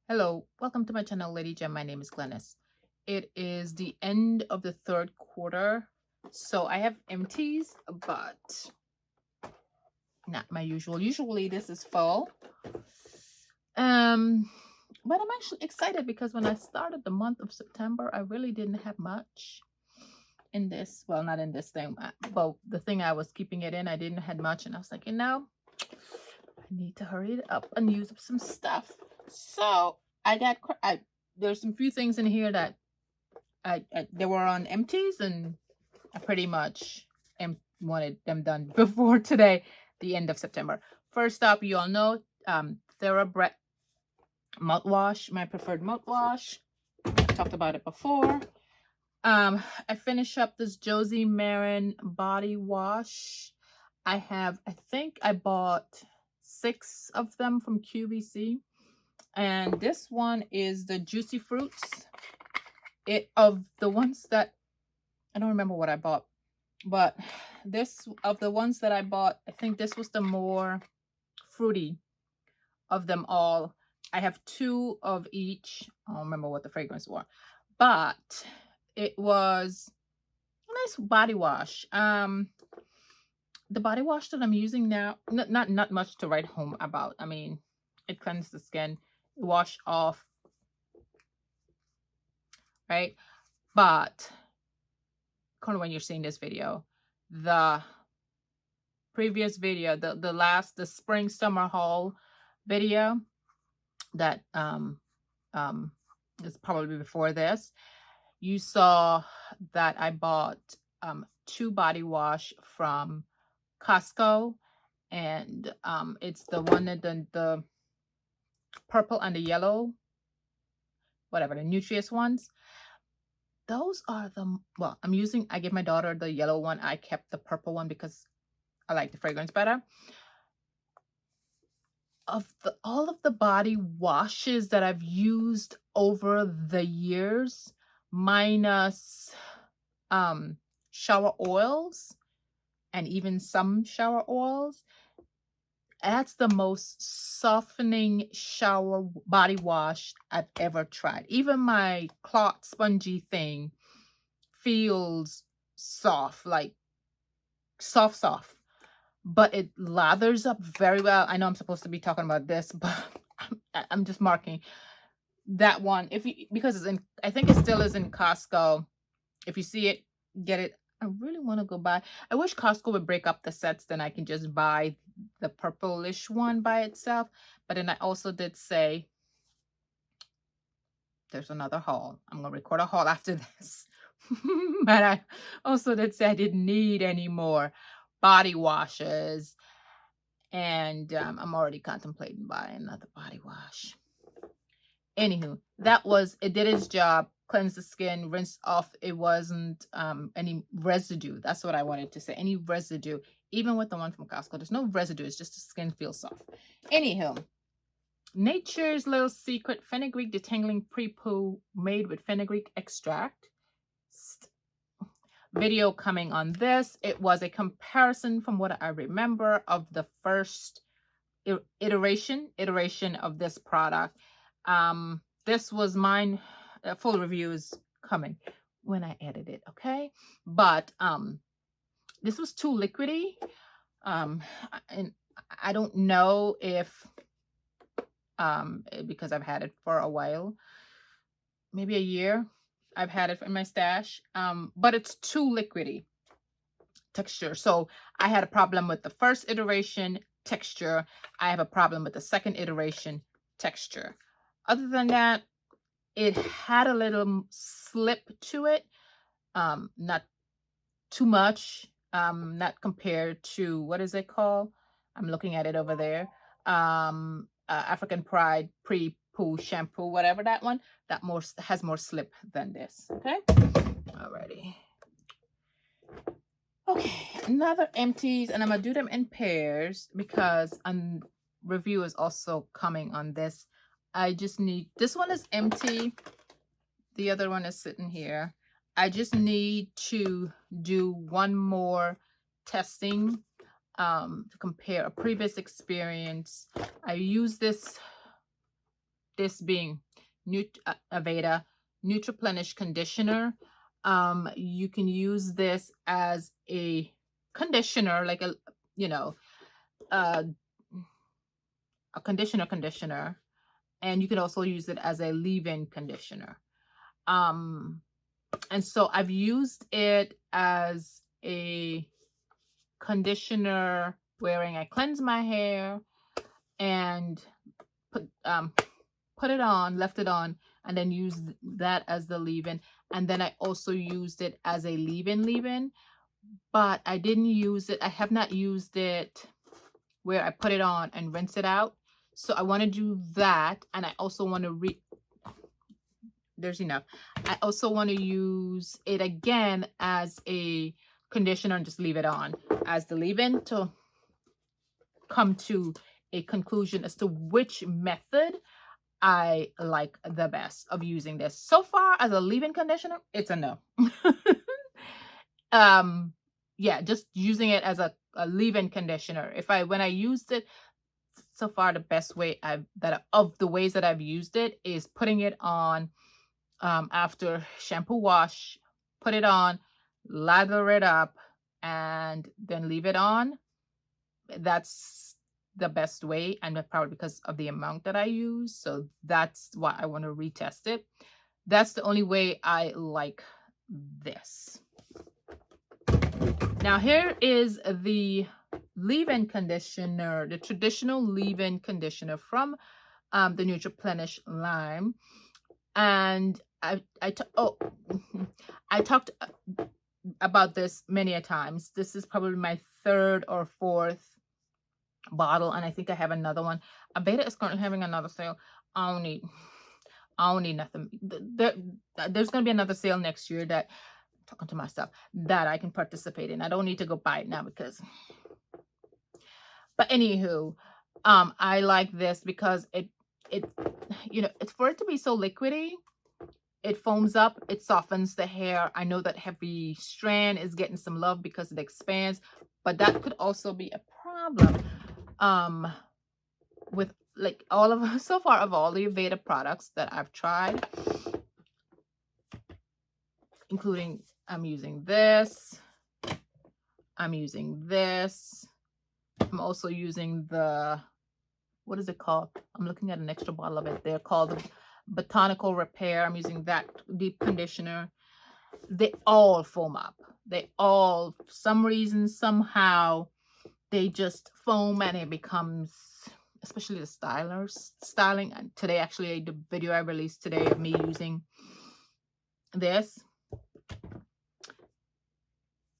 Hello, welcome to my channel, Lady Gem. My name is Glennis. It is the end of the third quarter, so I have empties, but not my usual. Usually this is full. Um, but I'm actually excited because when I started the month of September, I really didn't have much in this. Well, not in this thing, but the thing I was keeping it in, I didn't had much, and I was like, I need to hurry it up and use up some stuff. So there's some few things in here that they were on empties, and I pretty much wanted them done before today, the end of September. First up, you all know TheraBreath mouthwash, my preferred mouthwash. I've talked about it before. I finish up this Josie Marin body wash. I think I bought 6 of them from QVC. And this one is the Juicy Fruits. Of the ones that I don't remember what I bought, but this of the ones that I bought, I think this was the more fruity of them all. I have 2 of each. I don't remember what the fragrance were, but it was a nice body wash. The body wash that I'm using now, not much to write home about. I mean, it cleanses the skin, wash off, right? But kind of when you're seeing this video, the previous video, the spring summer haul video that is probably before this, you saw that I bought 2 body wash from Costco, and it's the one that the purple and the yellow, whatever, the nutritious ones. Those are I gave my daughter the yellow one. I kept the purple one because I like the fragrance better. All of the body washes that I've used over the years, minus shower oils and even some shower oils, that's the most softening shower body wash I've ever tried. Even my cloth spongy thing feels soft, like soft, but it lathers up very well. I know I'm supposed to be talking about this, but I'm just marking that one. Because it's in, I think it still is in Costco. If you see it, get it. I really want to go buy. I wish Costco would break up the sets, then I can just buy the purplish one by itself. But then I also did say there's another haul. I'm gonna record a haul after this. But I also did say I didn't need any more body washes, and I'm already contemplating buying another body wash. Anywho, it did its job, cleanse the skin, rinse off. It wasn't any residue. That's what I wanted to say. Any residue, even with the one from Costco, there's no residue. It's just the skin feels soft. Anywho, Nature's Little Secret Fenugreek Detangling Pre-Poo made with fenugreek extract. Video coming on this. It was a comparison from what I remember of the first iteration of this product. This was mine. Full review is coming when I edit it, okay? But this was too liquidy. And I don't know if because I've had it for a while, maybe a year. I've had it in my stash, but it's too liquidy texture. So I had a problem with the first iteration texture. I have a problem with the second iteration texture. Other than that, it had a little slip to it, not too much, not compared to, what is it called? I'm looking at it over there. African Pride pre-poo shampoo, whatever that one, that has more slip than this. Okay, alrighty. Okay, another empties, and I'm gonna do them in pairs because review is also coming on this. I just need, this one is empty, the other one is sitting here. I just need to do one more testing to compare a previous experience. I used this this being Aveda Nutriplenish Conditioner. You can use this as a conditioner, like you know, a, a conditioner, and you can also use it as a leave-in conditioner. Um, and so I've used it as a conditioner wherein I cleanse my hair and put it on, left it on, and then use that as the leave-in. And then I also used it as a leave-in, but I didn't use it. I have not used it where I put it on and rinse it out. So I want to do that. And I also want to there's enough. I also want to use it again as a conditioner and just leave it on as the leave-in to come to a conclusion as to which method I like the best of using this. So far as a leave-in conditioner, it's a no. Yeah, just using it as a leave-in conditioner. When I used it so far, the best way of the ways that I've used it is putting it on after shampoo wash, put it on, lather it up, and then leave it on. That's the best way, and probably because of the amount that I use. So that's why I want to retest it. That's the only way I like this. Now here is the leave-in conditioner, the traditional leave-in conditioner from the Nutriplenish line. And I talked about this many a times. This is probably my third or fourth bottle, and I think I have another one. Aveda is currently having another sale. I don't need nothing. There's going to be another sale next year that, talking to myself, that I can participate in. I don't need to go buy it now because, but anywho, I like this because it it's for it to be so liquidy. It foams up, it softens the hair. I know that heavy strand is getting some love because it expands, but that could also be a problem with like so far of all the Aveda products that I've tried, including I'm using this, I'm also using the, what is it called? I'm looking at an extra bottle of it. They're called the Botanical Repair. I'm using that deep conditioner. They all foam up. They all, for some reason, somehow, they just foam and it becomes, especially the styling. And today, actually, the video I released today of me using this,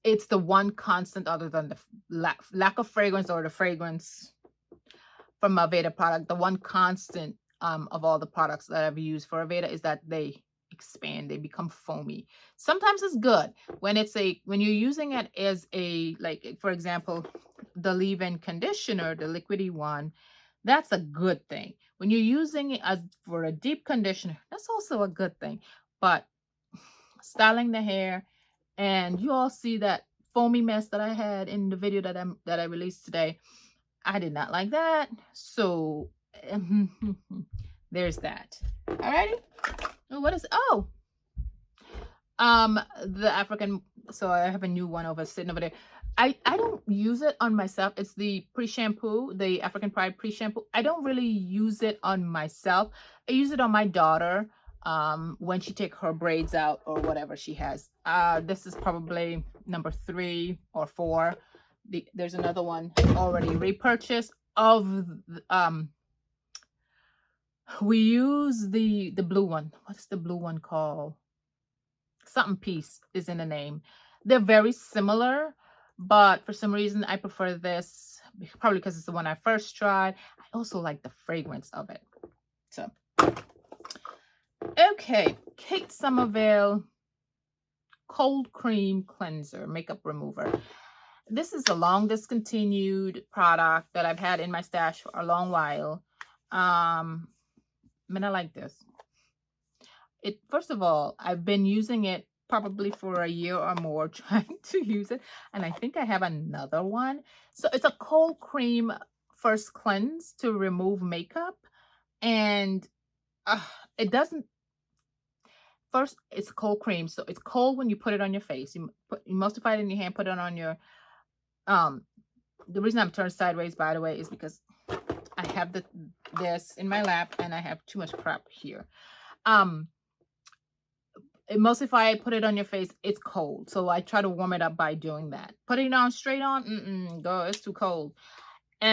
it's the one constant other than the lack of fragrance or the fragrance from Aveda product. The one constant of all the products that I've used for Aveda is that they expand, they become foamy. Sometimes it's good when you're using it as a, like, for example, the leave-in conditioner, the liquidy one, that's a good thing. When you're using it as for a deep conditioner, that's also a good thing. But styling the hair, and you all see that foamy mess that I had in the video that I released today. I did not like that. So there's that. Alrighty. What is the African, so I have a new one sitting over there. I don't use it on myself. It's the pre-shampoo, the African Pride pre-shampoo. I don't really use it on myself. I use it on my daughter when she takes her braids out or whatever she has. This is probably number 3 or 4. There's another one already repurchased of we use the blue one. What's the blue one called? Something Peace is in the name. They're very similar, but for some reason I prefer this, probably because it's the one I first tried. I also like the fragrance of it. So okay, Kate Somerville Cold Cream Cleanser Makeup Remover. This is a long discontinued product that I've had in my stash for a long while. I like this. First of all, I've been using it probably for a year or more, trying to use it, and I think I have another one. So it's a cold cream first cleanse to remove makeup, and uh, it doesn't. First, it's cold cream, so it's cold when you put it on your face. You emulsify it in your hand, put it on your um. The reason I'm turned sideways, by the way, is because I have this in my lap and I have too much crap here. Um, Emulsify it, put it on your face. It's cold, so I try to warm it up by doing that. Putting it on straight on, go, it's too cold. You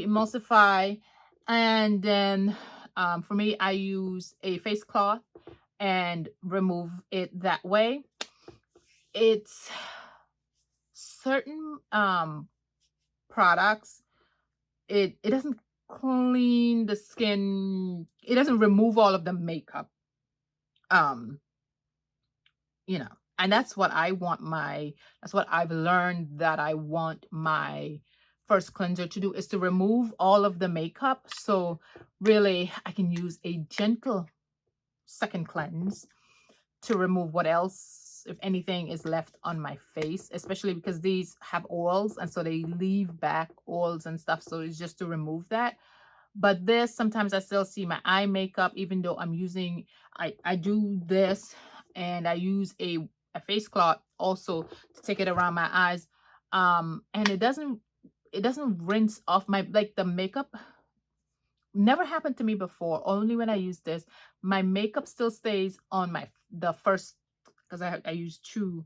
emulsify, and then for me, I use a face cloth and remove it that way. It's certain products, it doesn't clean the skin, it doesn't remove all of the makeup, um you know, and that's what that's what I've learned that I want my first cleanser to do, is to remove all of the makeup, so really I can use a gentle second cleanse to remove what else, if anything, is left on my face, especially because these have oils and so they leave back oils and stuff, so it's just to remove that. But this, sometimes I still see my eye makeup, even though I'm using, I do this, and I use a face cloth also to take it around my eyes, and it doesn't rinse off my, like, the makeup. Never happened to me before, only when I use this. My makeup still stays on the first, because I use two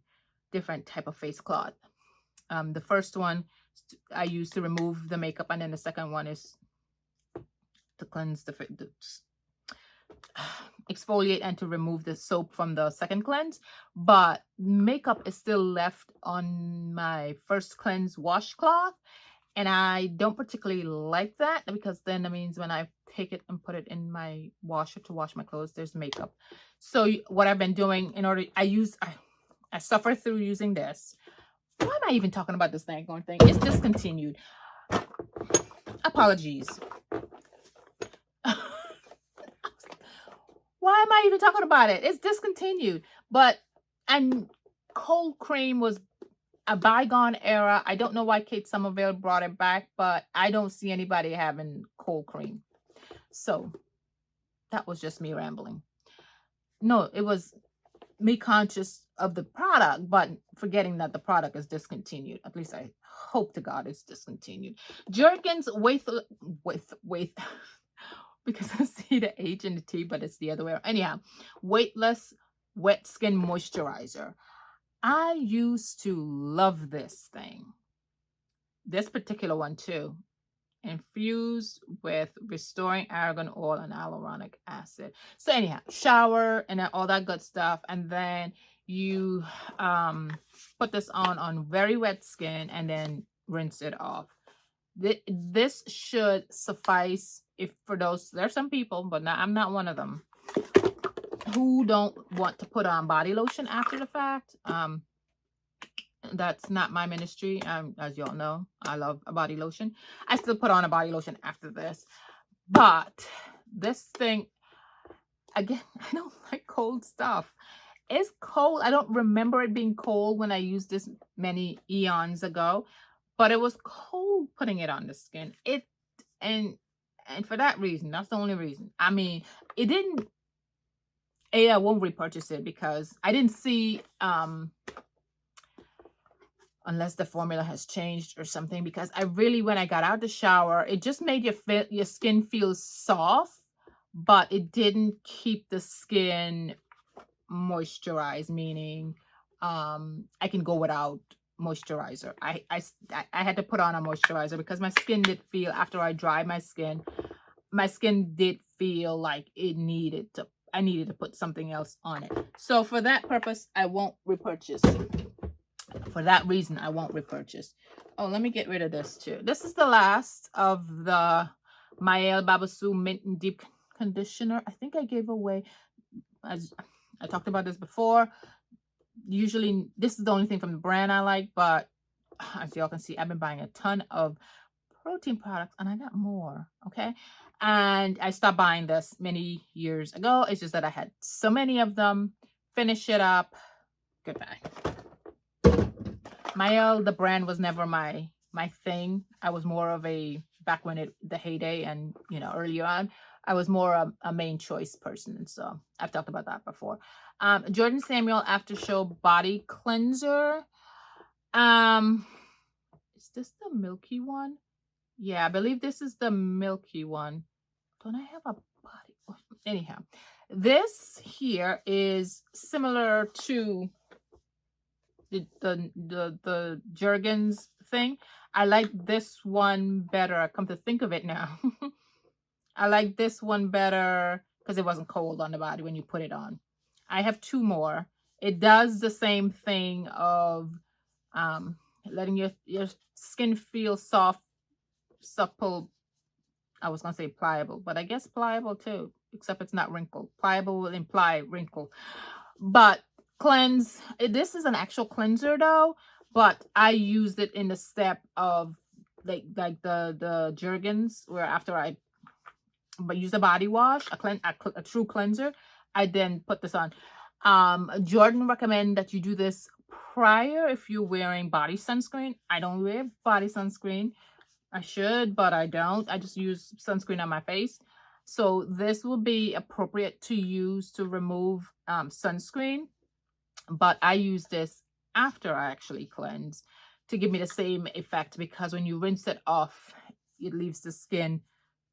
different type of face cloth. The first one I use to remove the makeup, and then the second one is to cleanse the exfoliate and to remove the soap from the second cleanse. But makeup is still left on my first cleanse washcloth, and I don't particularly like that, because then that means when I take it and put it in my washer to wash my clothes, there's makeup. So what I've been doing, I suffer through using this. Why am I even talking about this thing? It's discontinued. Apologies. Why am I even talking about it? It's discontinued. And cold cream was a bygone era. I don't know why Kate Somerville brought it back, but I don't see anybody having cold cream. So that was just me rambling. No, it was me conscious of the product, but forgetting that the product is discontinued. At least I hope to God it's discontinued. Jergens with because I see the H and the T, but it's the other way around. Anyhow, weightless wet skin moisturizer. I used to love this thing. This particular one too. Infused with restoring argan oil and hyaluronic acid. So anyhow, shower and all that good stuff, and then you put this on very wet skin and then rinse it off. This should suffice, if for those, there's some people, but I'm not one of them, who don't want to put on body lotion after the fact. That's not my ministry. As y'all know, I love a body lotion. I still put on a body lotion after this, but this thing, again, I don't like cold stuff. It's cold. I don't remember it being cold when I used this many eons ago, but it was cold putting it on the skin. And for that reason, that's the only reason. I mean, it didn't. I won't repurchase it because I didn't see unless the formula has changed or something, because I really, when I got out the shower, it just made your skin feel soft, but it didn't keep the skin moisturized, meaning I can go without moisturizer. I had to put on a moisturizer because my skin did feel, after I dried my skin did feel like I needed to put something else on it. So for that purpose, I won't repurchase. For that reason, I won't repurchase. Oh, let me get rid of this too. This is the last of the Mael Babasu Mint and Deep Conditioner. I think I gave away, as I talked about this before. Usually, this is the only thing from the brand I like, but as y'all can see, I've been buying a ton of protein products, and I got more, okay? And I stopped buying this many years ago. It's just that I had so many of them. Finish it up. Goodbye. Mael, the brand, was never my thing. I was more of a, back when the heyday and, earlier on, I was more a main choice person. So I've talked about that before. Jordan Samuel After Show Body Cleanser. Is this the milky one? Yeah, I believe this is the milky one. Don't I have a body wash? Anyhow, this here is similar to the Jergens thing. I like this one better. I come to think of it now. I like this one better because it wasn't cold on the body when you put it on. I have two more. It does the same thing of letting your skin feel soft, supple. I was gonna say pliable, but I guess pliable too, except it's not wrinkled. Pliable will imply wrinkle. But cleanse. This is an actual cleanser though, but I used it in the step of like the Jergens, where after I use a body wash, a true cleanser, I then put this on. Jordan recommend that you do this prior if you're wearing body sunscreen. I don't wear body sunscreen. I should, but I don't. I just use sunscreen on my face. So this will be appropriate to use to remove sunscreen, but I use this after I actually cleanse to give me the same effect, because when you rinse it off, it leaves the skin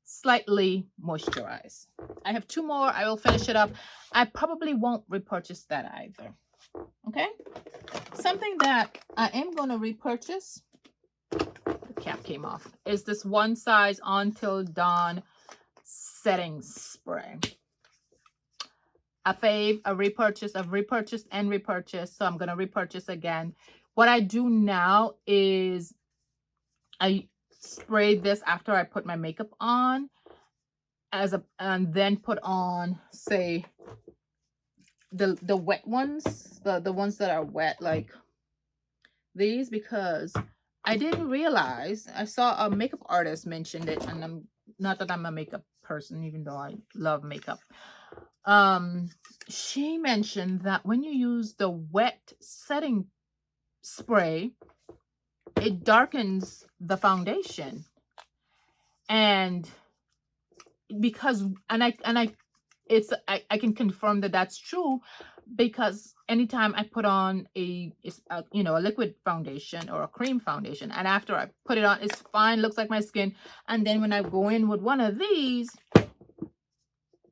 slightly moisturized. I have two more. I will finish it up. I probably won't repurchase that either. Okay. Something that I am going to repurchase, the cap came off, is this One Size Until Dawn setting spray. A fave, a repurchase, I've repurchased and repurchased, so I'm going to repurchase again. What I do now is I spray this after I put my makeup on, and then put on, say, the wet ones, the ones that are wet, like these, because I didn't realize, I saw a makeup artist mentioned it, and I'm not that I'm a makeup person, even though I love makeup. She mentioned that when you use the wet setting spray, it darkens the foundation. And because, I can confirm that that's true, because anytime I put on a liquid foundation or a cream foundation, and after I put it on, it's fine, looks like my skin, and then when I go in with one of these,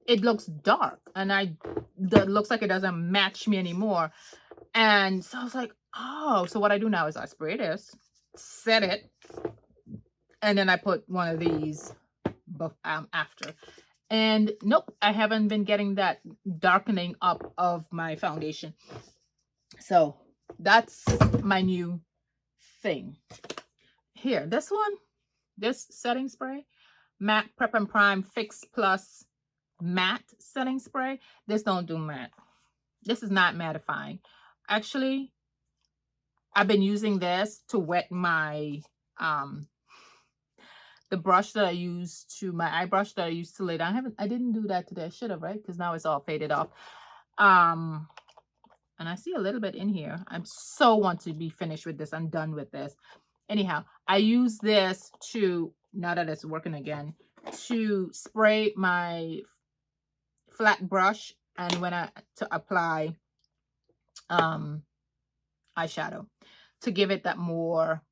it looks dark, and that looks like it doesn't match me anymore. And so I was like, oh, so what I do now is I spray this, set it, and then I put one of these after. And nope, I haven't been getting that darkening up of my foundation. So that's my new thing. Here, this one, this setting spray, Matte Prep and Prime Fix Plus Matte Setting Spray. This don't do matte. This is not mattifying. Actually, I've been using this to wet my the brush that I use to my eye brush that I used to lay down. I didn't do that today. I should have, right? Because now it's all faded off. And I see a little bit in here. I'm so want to be finished with this. I'm done with this. Anyhow, I use this to, now that it's working again, to spray my flat brush, and when to apply eyeshadow, to give it that more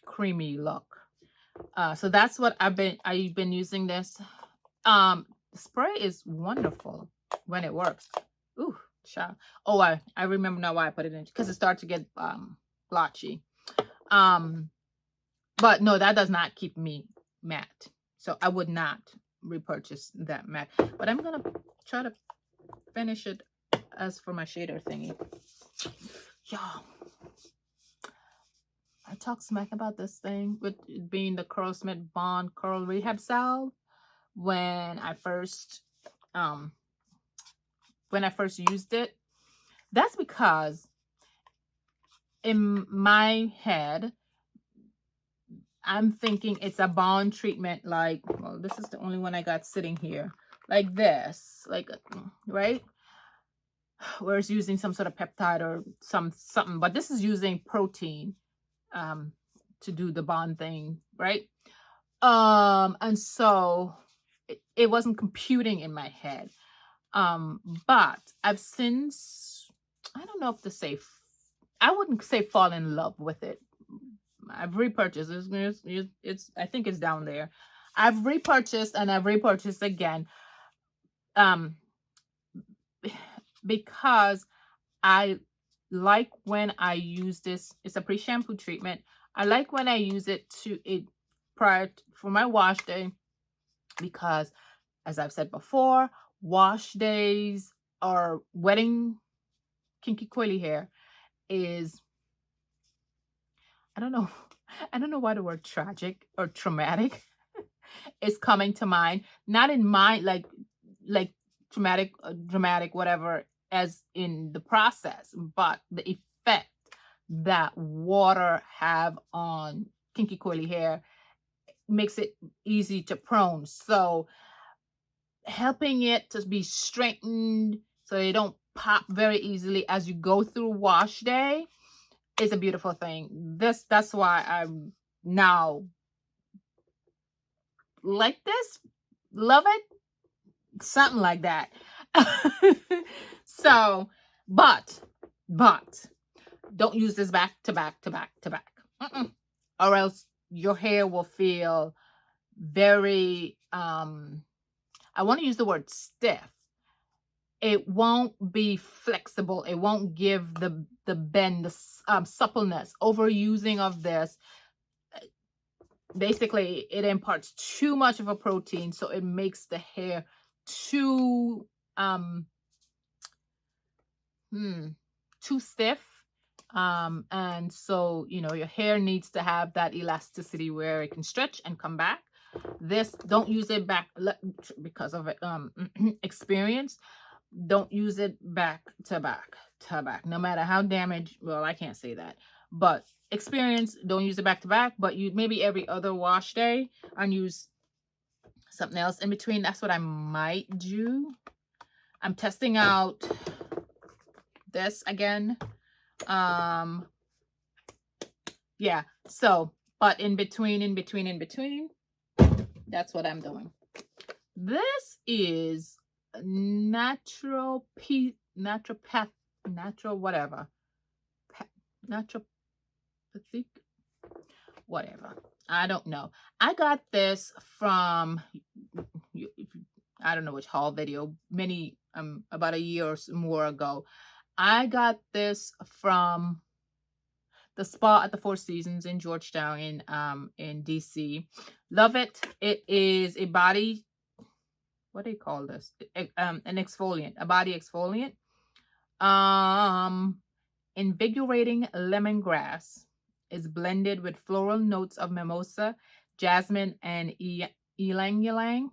creamy look. So that's what I've been using this. The spray is wonderful when it works. Ooh, child. Oh, I remember now why I put it in, because it starts to get blotchy. But no, that does not keep me matte. So I would not repurchase that matte. But I'm gonna try to finish it as for my shader thingy. Y'all, I talk smack about this thing with it being the Curlsmith Bond Curl Rehab Salve when I first used it. That's because in my head, I'm thinking it's a bond treatment, like, well, this is the only one I got sitting here, like this, like, right? Where it's using some sort of peptide or something, but this is using protein to do the bond thing, right? And so it wasn't computing in my head. But I've since, I don't know if to say, I wouldn't say fall in love with it. I've repurchased. I think it's down there. I've repurchased and I've repurchased again. Um, because I like when I use this. It's a pre-shampoo treatment. I like when I use it for my wash day, because as I've said before, wash days or wetting kinky coily hair is, I don't know, I don't know why the word tragic or traumatic is coming to mind. Not in mind like traumatic, dramatic, whatever, as in the process, but the effect that water have on kinky coily hair makes it easy to prone. So helping it to be straightened so they don't pop very easily as you go through wash day is a beautiful thing. That's why I'm now like this, love it, something like that. So, but don't use this back to back to back to back, or else your hair will feel very I want to use the word stiff. It won't be flexible. It won't give the bend, the suppleness. Overusing of this, basically, it imparts too much of a protein, so it makes the hair too too stiff. And so, your hair needs to have that elasticity where it can stretch and come back. This, don't use it back because of experience. Don't use it back to back to back, no matter how damaged. Well, I can't say that, but experience, don't use it back to back, but you maybe every other wash day and use something else in between. That's what I might do. I'm testing out this again. Yeah, so, but in between, that's what I'm doing. This is natural whatever, naturopathic, whatever. I don't know. I got this from, I don't know which haul video, about a year or more ago. I got this from the spa at the Four Seasons in Georgetown in DC. Love it. It is a body, what do you call this? An exfoliant, a body exfoliant. Invigorating lemongrass is blended with floral notes of mimosa, jasmine, and ylang ylang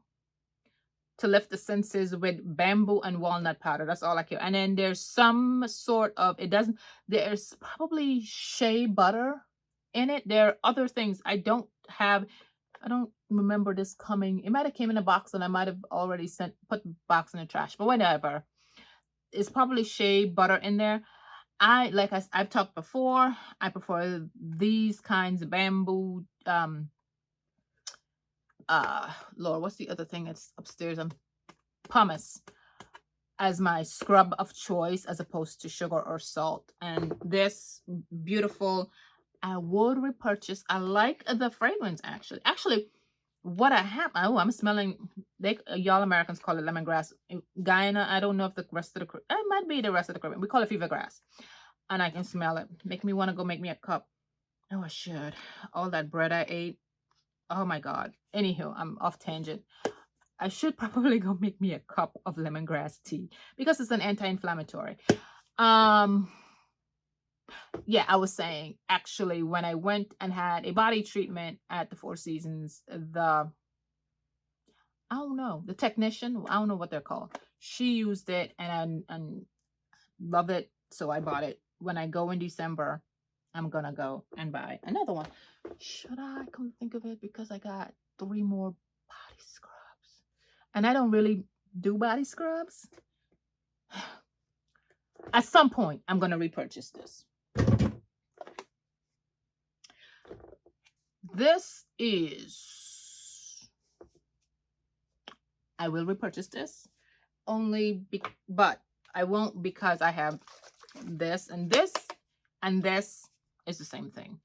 to lift the senses with bamboo and walnut powder. That's all I care. And then there's some sort of, there's probably shea butter in it. There are other things I don't remember this coming. It might have came in a box and I might have already put the box in the trash, but whatever. It's probably shea butter in there. I've talked before, I prefer these kinds of bamboo, Lord, what's the other thing that's upstairs? Pumice as my scrub of choice, as opposed to sugar or salt. And this beautiful, I would repurchase. I like the fragrance, actually. What I have, I'm smelling, y'all Americans call it lemongrass. Guyana, I don't know if the rest of the, it might be the rest of the Caribbean. We call it fever grass. And I can smell it. Make me want to go make me a cup. Oh, I should. All that bread I ate. Oh my God. Anywho, I'm off tangent. I should probably go make me a cup of lemongrass tea because it's an anti-inflammatory. Yeah, I was saying, actually, when I went and had a body treatment at the Four Seasons, the technician, I don't know what they're called. She used it and love it. So I bought it. When I go in December, I'm going to go and buy another one. Should I come think of it? Because I got 3 more body scrubs. And I don't really do body scrubs. At some point, I'm going to repurchase this. This is I will repurchase this but I won't, because I have this and this, and this is the same thing.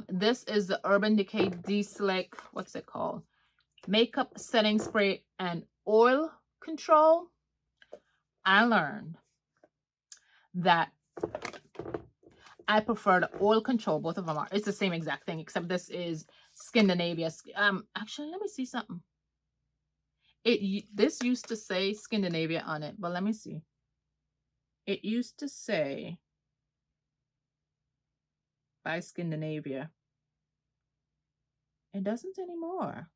This is the Urban Decay D-Slick, what's it called? Makeup setting spray and oil control. I learned that I prefer the oil control. Both of them are. It's the same exact thing, except this is Scandinavia. Actually, let me see something. This used to say Scandinavia on it, but let me see. It used to say by Scandinavia. It doesn't anymore.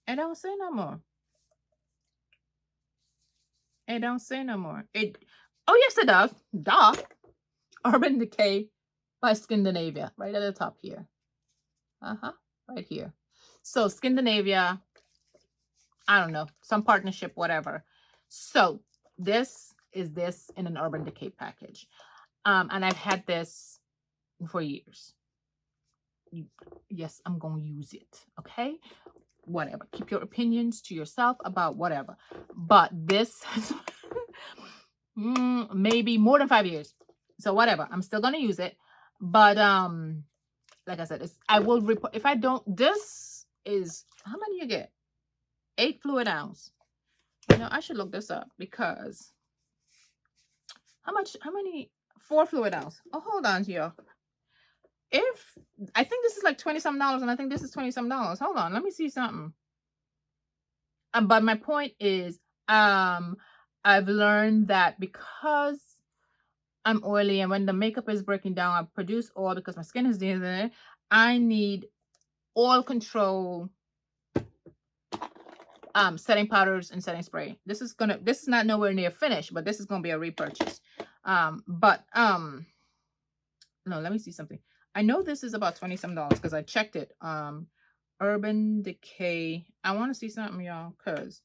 It don't say no more. It don't say no more. Oh yes, it does. Duh. Urban Decay by Scandinavia, right at the top here. Right here. So Scandinavia, I don't know, some partnership, whatever. So this is this in an Urban Decay package. And I've had this for years. Yes, I'm going to use it. Okay. Whatever. Keep your opinions to yourself about whatever. But this maybe more than 5 years. So whatever. I'm still going to use it. But like I said, I will report if I don't. This is how many you get? 8 fluid ounce. You know, I should look this up, because how many 4 fluid ounce? Oh, hold on here. If I think this is like $20-some, and I think this is $20-some. Hold on, let me see something. But my point is, I've learned that because I'm oily, and when the makeup is breaking down, I produce oil because my skin is there. I need oil control setting powders and setting spray. This is not nowhere near finished, but this is gonna be a repurchase. No, let me see something. I know this is about $20-some because I checked it. Urban Decay. I want to see something, y'all, because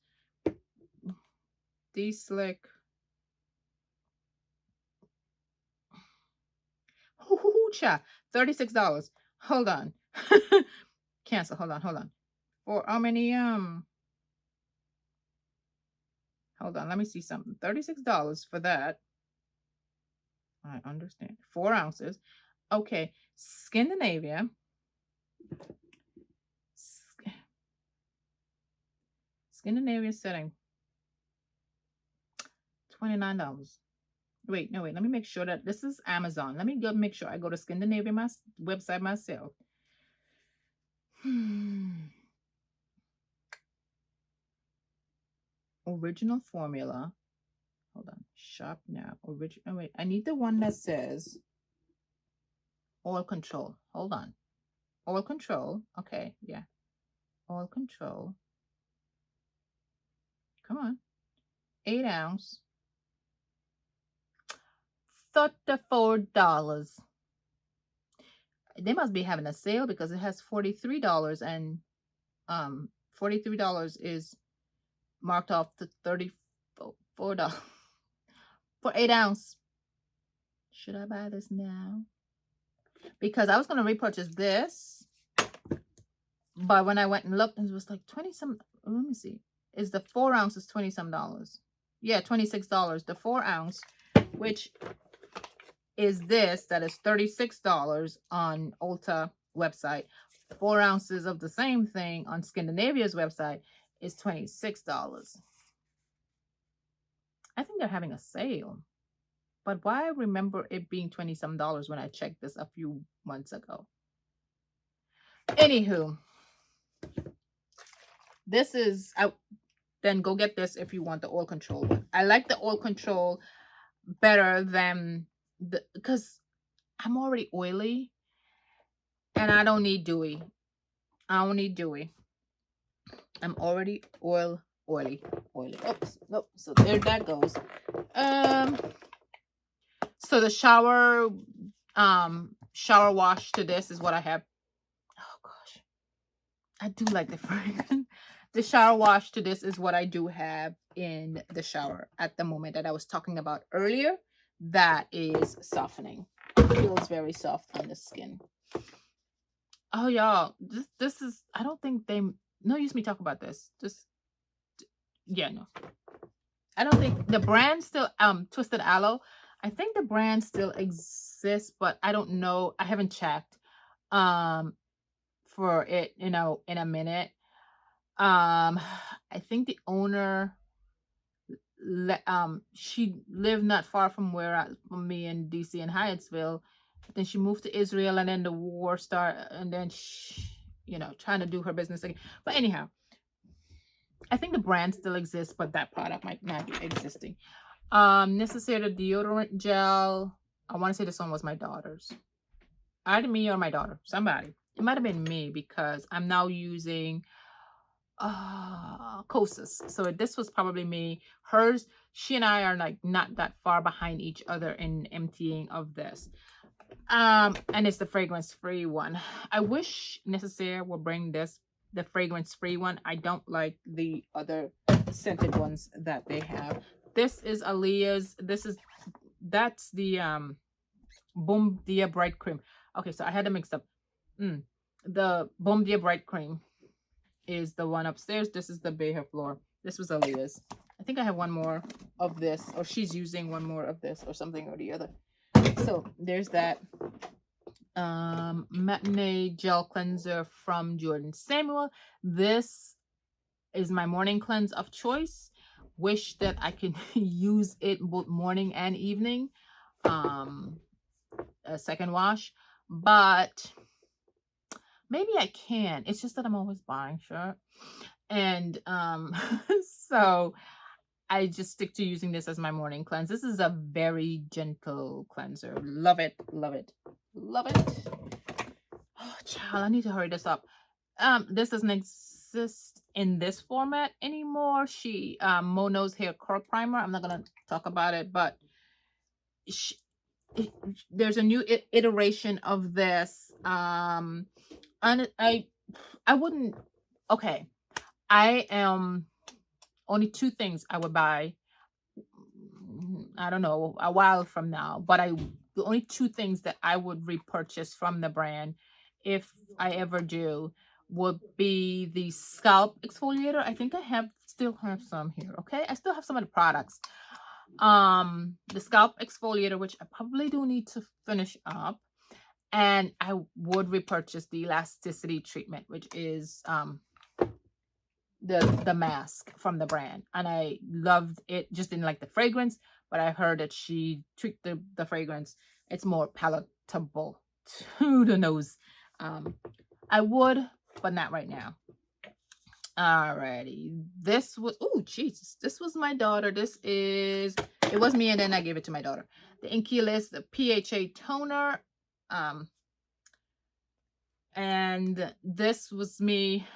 these slick. Cha, $36. Hold on. Cancel. Hold on. For how many hold on, let me see something. $36 for that. I understand. 4 ounces. Okay. Scandinavia. Scandinavia setting. $29. Wait, no, wait. Let me make sure that this is Amazon. Let me go make sure I go to Scandinavia website myself. Original formula. Hold on. Shop now. Original. Oh, wait. I need the one that says oil control. Hold on. Oil control. Okay. Yeah. Oil control. Come on. 8 ounce. $34. They must be having a sale because it has $43, and $43 is marked off to $34 for 8 ounce. Should I buy this now? Because I was going to repurchase this, but when I went and looked, it was like 20-some. Let me see. Is the 4 ounce is $20-some? Yeah, $26. The 4 ounce, which is this, that is $36 on Ulta website. 4 ounces of the same thing on Scandinavia's website is $26. I think they're having a sale. But why I remember it being $20-some when I checked this a few months ago. Anywho, this is then go get this if you want the oil control. I like the oil control better than because I'm already oily and I don't need dewy. I don't need dewy. I'm already oily. Oops, nope. So there that goes. So the shower wash to this is what I have. Oh gosh, I do like the fragrance. The shower wash to this is what I do have in the shower at the moment that I was talking about earlier. That is softening. It feels very soft on the skin. Oh y'all, this is, I don't think they no use me talk about this. Just Yeah, no. I don't think the brand still Twisted Aloe. I think the brand still exists, but I don't know. I haven't checked um for it, in a minute. I think the owner she lived not far from from me in DC and Hyattsville. Then she moved to Israel, and then the war started, and then trying to do her business again. But anyhow, I think the brand still exists, but that product might not be existing. Necessary deodorant gel. I want to say this one was my daughter's. Either me or my daughter. Somebody. It might have been me because I'm now using Kosas. So this was probably me. Hers, she and I are like not that far behind each other in emptying of this. And it's the fragrance free one. I wish Necessaire will bring the fragrance free one. I don't like the other scented ones that they have. This is Aaliyah's. That's the Boom Dia Bright Cream. Okay, so I had them mixed up. The Boom Dia Bright Cream is the one upstairs. This is the Beja Floor. This was Aaliyah's. I think I have one more of this, or she's using one more of this, or something or the other. So there's that. Matinee Gel Cleanser from Jordan Samuel. This is my morning cleanse of choice. Wish that I could use it both morning and evening. A second wash, but maybe I can. It's just that I'm always buying shit. And so I just stick to using this as my morning cleanse. This is a very gentle cleanser. Love it, love it, love it. Oh, child, I need to hurry this up. This doesn't exist in this format anymore. Mono's hair curl primer. I'm not gonna talk about it, but there's a new iteration of this. And I wouldn't. Okay, I am only two things I would buy. I don't know, a while from now, but the only two things that I would repurchase from the brand, if I ever do, would be the scalp exfoliator. I think still have some here. Okay, I still have some of the products. The scalp exfoliator, which I probably do need to finish up, and I would repurchase the elasticity treatment, which is the mask from the brand, and I loved it. Just didn't like the fragrance, but I heard that she tweaked the fragrance. It's more palatable to the nose. I would, but not right now. Alrighty, this was, oh Jesus, this was my daughter. It was me, and then I gave it to my daughter. The Inkey the PHA toner, and this was me,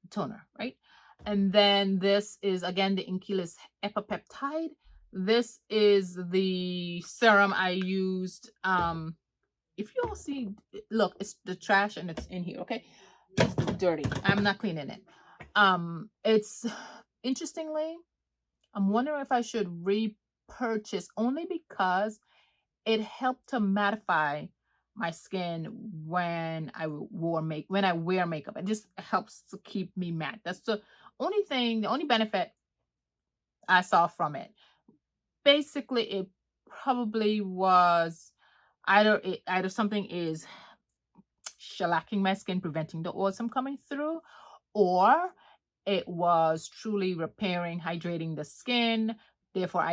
toner, right? And then this is again the Inkey Epipeptide. This is the serum I used. If you all see, look, it's the trash and it's in here, okay? It's dirty. I'm not cleaning it. It's interestingly, I'm wondering if I should repurchase, only because it helped to mattify my skin when I wear makeup. It just helps to keep me matte. That's the only benefit I saw from it. Basically, it probably was either something is shellacking my skin, preventing the oils from coming through, or it was truly repairing, hydrating the skin. Therefore,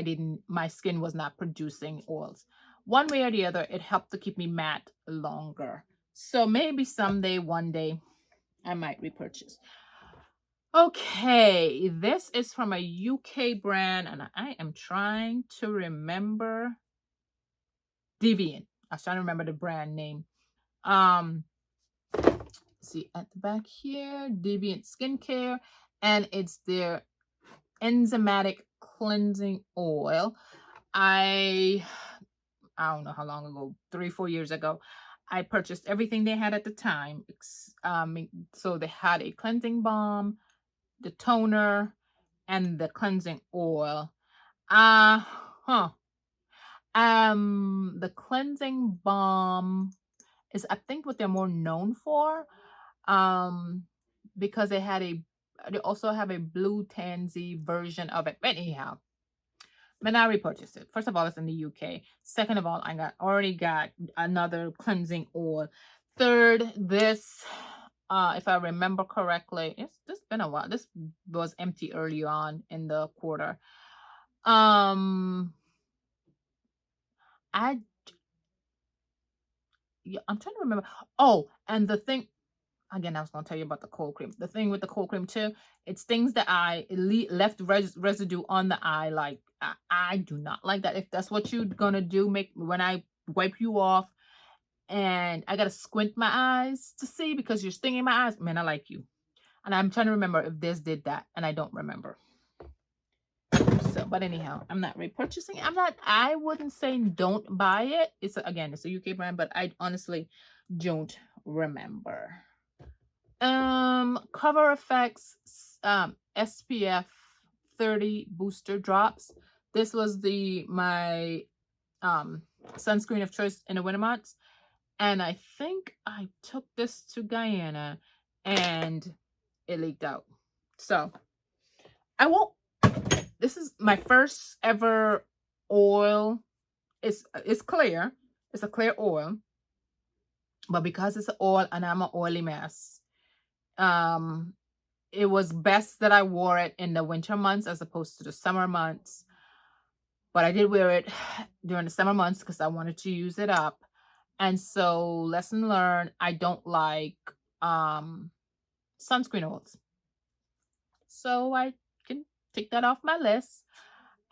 my skin was not producing oils. One way or the other, it helped to keep me matte longer. So maybe someday, one day, I might repurchase. Okay, this is from a UK brand, and I am trying to remember. Deviant. I was trying to remember the brand name. See at the back here, Deviant Skincare, and it's their enzymatic cleansing oil. I don't know how long ago, 3-4 years ago, I purchased everything they had at the time. So they had a cleansing balm, the toner, and the cleansing oil. The cleansing balm is, I think, what they're more known for, because they had a They also have a blue tansy version of it. But anyhow, but I repurchased it. First of all, it's in the UK. Second of all, already got another cleansing oil. Third, this, if I remember correctly, it's just been a while. This was empty early on in the quarter. I Yeah, I'm trying to remember. Oh, and the thing again, I was going to tell you about the cold cream. The thing with the cold cream too, it's things that I left residue on the eye. Like I do not like that. If that's what you're gonna do, make when I wipe you off, and I gotta squint my eyes to see because you're stinging my eyes. Man, I like you, and I'm trying to remember if this did that, and I don't remember. So, but anyhow, I'm not repurchasing. I wouldn't say don't buy it. It's a UK brand, but I honestly don't remember. Cover effects, SPF 30 booster drops. This was my sunscreen of choice in the winter months, and I think I took this to Guyana and it leaked out. So I won't. This is my first ever oil. It's clear. It's a clear oil, but because it's an oil and I'm an oily mess, it was best that I wore it in the winter months as opposed to the summer months. But I did wear it during the summer months because I wanted to use it up. And so, lesson learned, I don't like sunscreen oils. So I can take that off my list.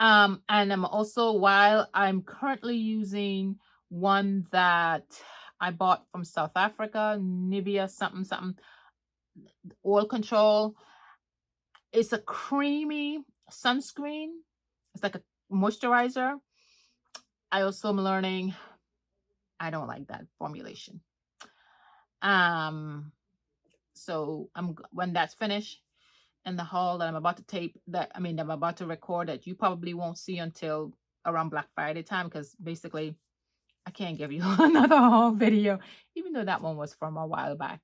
And I'm also, while I'm currently using one that I bought from South Africa, Nivea something something oil control. It's a creamy sunscreen. It's like a moisturizer. I also am learning I don't like that formulation. So when that's finished and the haul that I'm about to I'm about to record that you probably won't see until around Black Friday time, because basically I can't give you another haul video, even though that one was from a while back.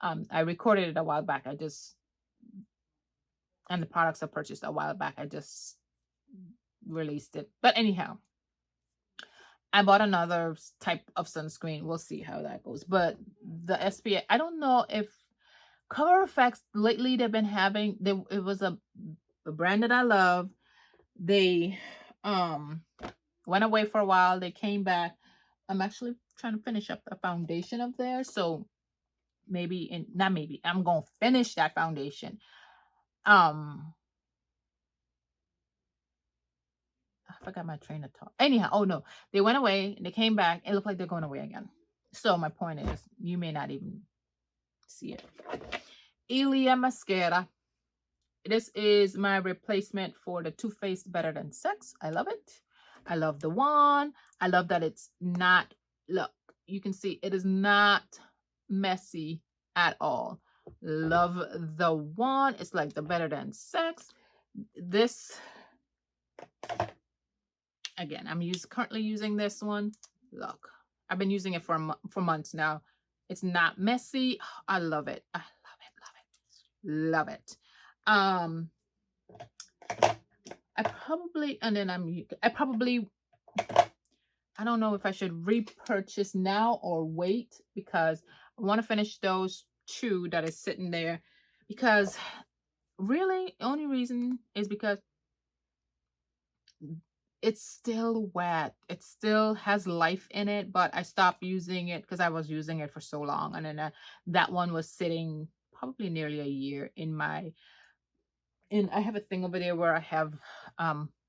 I recorded it a while back. And the products I purchased a while back, I just released it. But anyhow, I bought another type of sunscreen. We'll see how that goes. But the SPF, I don't know if Color Effects lately they've been having. It was a brand that I love. They went away for a while. They came back. I'm actually trying to finish up a foundation of theirs. So not maybe. I'm gonna finish that foundation. I forgot my train of thought. Anyhow, oh no, they went away and they came back. It looked like they're going away again. So my point is, you may not even see it. Ilia mascara. This is my replacement for the Too Faced Better Than Sex. I love it. I love the wand. I love that it's not. Look, you can see it is not messy at all. Love the wand. It's like the Better Than Sex. This. Again, I'm currently using this one. Look, I've been using it for months now. It's not messy. Oh, I love it. I love it. I don't know if I should repurchase now or wait, because I want to finish those two that is sitting there, because really the only reason is because it's still wet. It still has life in it, but I stopped using it because I was using it for so long. And then that one was sitting probably nearly a year I have a thing over there where I have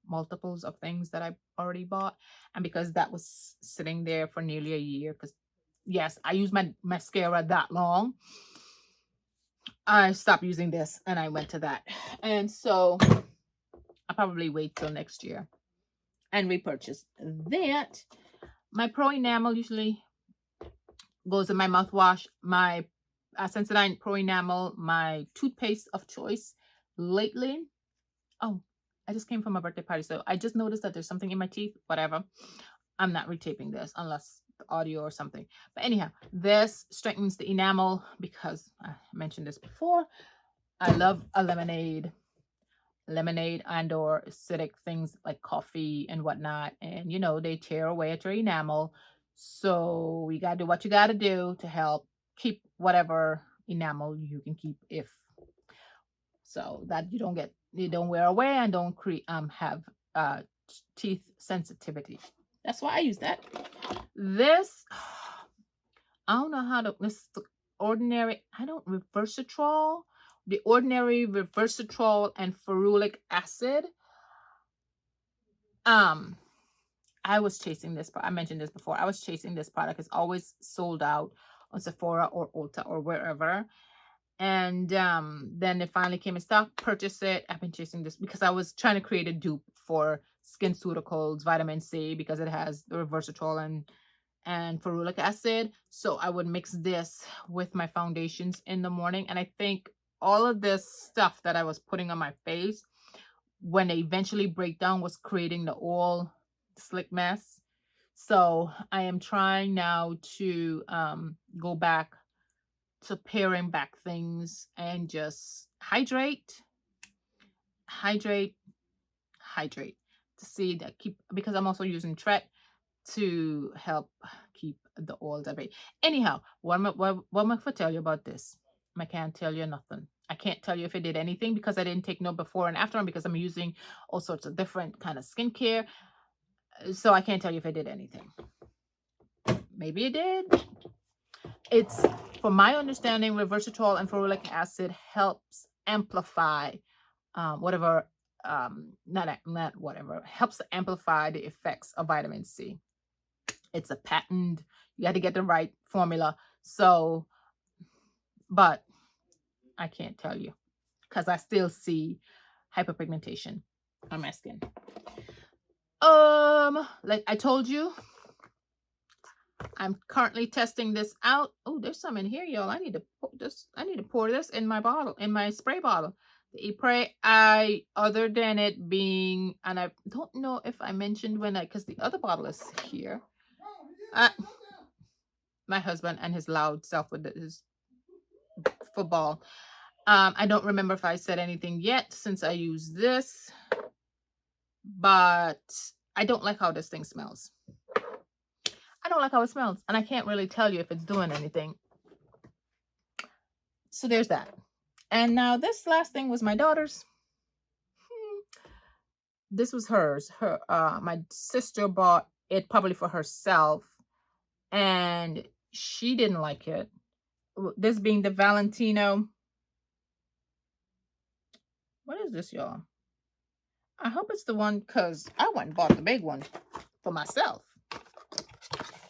multiples of things that I already bought. And because that was sitting there for nearly a year, because yes, I use my mascara that long, I stopped using this and I went to that. And so I'll probably wait till next year and repurchase that. My Pro Enamel usually goes in my mouthwash, my Sensodyne Pro Enamel, my toothpaste of choice lately. Oh, I just came from a birthday party, so I just noticed that there's something in my teeth. Whatever. I'm not retaping this unless the audio or something. But anyhow, this strengthens the enamel because I mentioned this before. I love a lemonade and or acidic things like coffee and whatnot. And you know, they tear away at your enamel. So you gotta do what you gotta do to help keep whatever enamel you can keep, if so that you don't wear away and don't create have uh teeth sensitivity. That's why I use that. This I don't know how to, this is the ordinary, I don't, reversatrol, the ordinary reversatrol and ferulic acid. Um, I was chasing this, I mentioned this before. I was chasing this product. It's always sold out on Sephora or Ulta or wherever. And then it finally came in stock, purchased it. I've been chasing this because I was trying to create a dupe for SkinCeuticals vitamin C because it has the reversatrol and ferulic acid. So I would mix this with my foundations in the morning. And I think all of this stuff that I was putting on my face, when they eventually break down, was creating the oil slick mess. So I am trying now to go back to paring back things and just hydrate, hydrate, hydrate to see that keep, because I'm also using Tret to help keep the oils at bay. Anyhow, what am I to tell you about this? I can't tell you nothing. I can't tell you if it did anything because I didn't take no before and after, because I'm using all sorts of different kind of skincare. So I can't tell you if it did anything. Maybe it did. It's, from my understanding, resveratrol and ferulic acid helps amplify whatever, not whatever, helps to amplify the effects of vitamin C. It's a patent. You got to get the right formula. So, but I can't tell you because I still see hyperpigmentation on my skin. Like I told you, I'm currently testing this out. Oh, there's some in here, y'all. I need to pour this in my bottle, in my spray bottle. The Ypres, other than it being, and I don't know if I mentioned because the other bottle is here. My husband and his loud self with his football. I don't remember if I said anything yet since I use this, but I don't like how this thing smells. I don't like how it smells, and I can't really tell you if it's doing anything. So there's that. And now this last thing was my daughter's. This was hers. My sister bought it probably for herself, and she didn't like it. This being the Valentino. What is this, y'all? I hope it's the one, because I went and bought the big one for myself.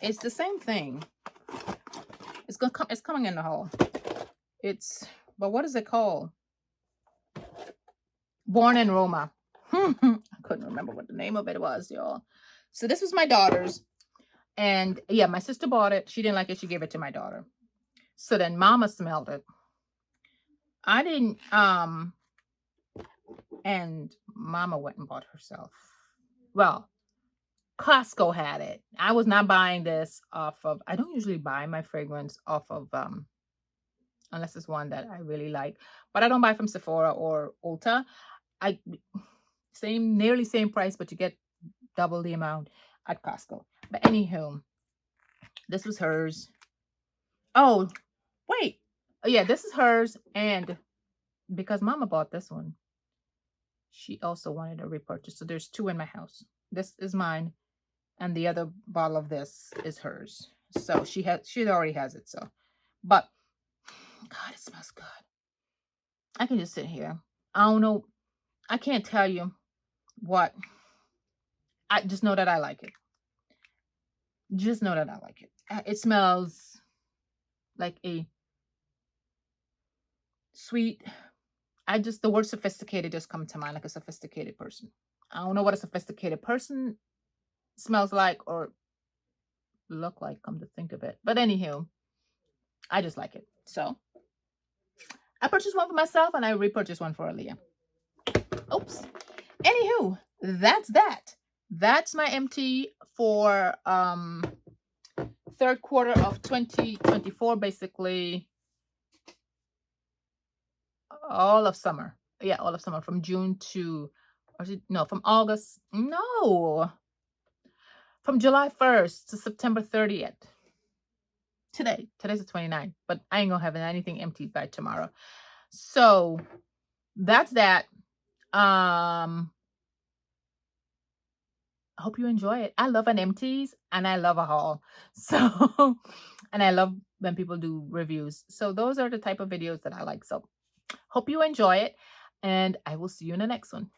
It's the same thing. It's gonna come. It's coming in the haul. But what is it called? Born in Roma. I couldn't remember what the name of it was, y'all. So this was my daughter's, and yeah, my sister bought it. She didn't like it. She gave it to my daughter. So then Mama smelled it. I didn't. And Mama went and bought herself. Well, Costco had it. I was not buying this off of, I don't usually buy my fragrance off of, unless it's one that I really like, but I don't buy from Sephora or Ulta. Nearly same price, but you get double the amount at Costco. But anywho, this was hers. Oh, wait. Yeah, this is hers. And because Mama bought this one, she also wanted a repurchase. So there's two in my house. This is mine, and the other bottle of this is hers. So she already has it. So, but God, it smells good. I can just sit here. I don't know. I can't tell you what. I just know that I like it. Just know that I like it. It smells like a sweet. The word sophisticated just come to mind, like a sophisticated person. I don't know what a sophisticated person smells like or look like, come to think of it. But anywho, I just like it. So I purchased one for myself and I repurchased one for Aaliyah. Oops. Anywho, that's that. That's my empty for third quarter of 2024, basically. all of summer. Yeah, all of summer from June to, or is it, no, from August. No, from July 1st to September 30th. Today's the 29th, but I ain't gonna have anything emptied by tomorrow. So that's that. I hope you enjoy it. I love an empties and I love a haul. So, and I love when people do reviews. So those are the type of videos that I like. So hope you enjoy it and I will see you in the next one.